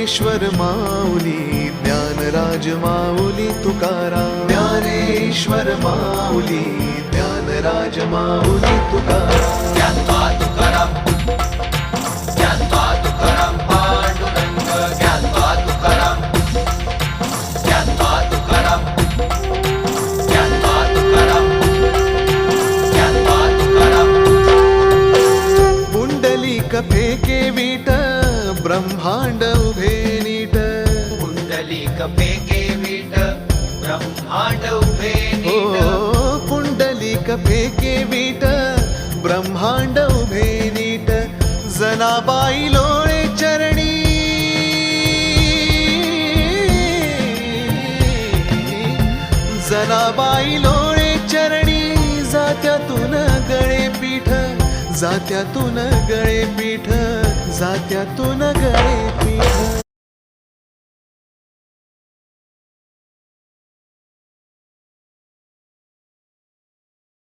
ज्ञानेश्वर माऊली, ज्ञानराज माऊली तुकाराम. ज्ञानेश्वर माऊली, ज्ञानराज माऊली तुकाराम. ज्ञात्वा तुकाराम, ज्ञात्वा तुकाराम पांडुरंग. ज्ञात्वा तुकाराम, ज्ञात्वा तुकाराम, ज्ञात्वा तुकाराम, ज्ञात्वा तुकाराम. पुंडलिक फेके वीट, ब्रह्मांड उभे नीट. पुंडलिक फेके वीट, ब्रह्मांड उभे नीट. पुंडलिक फेके वीट, ब्रह्मांड उभे नीट. जनाबाई लोळे चरणी, जनाबाई लोळे चरणी. जात्यातून गळे पीठ, जात्यातून गळे पीठ, जात्यातून गळे पीठ.